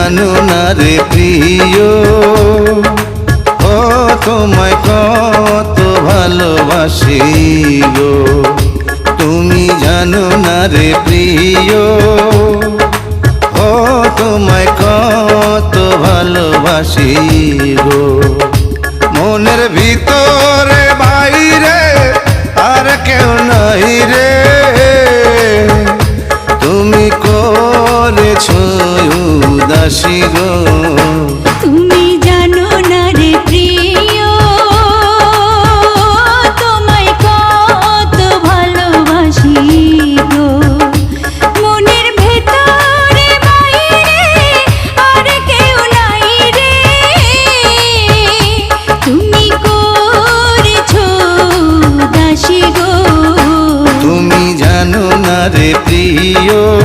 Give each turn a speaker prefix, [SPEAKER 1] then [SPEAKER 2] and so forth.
[SPEAKER 1] জানো না রে প্রিয়, ও তোমায় কত ভালোবাসি গো। তুমি জানো না রে প্রিয়, ও তোমায় কত ভালোবাসি গো। মনের ভিতরে বাইরে আর কেউ নাই রে, তুমি করেছো উদাসী গো।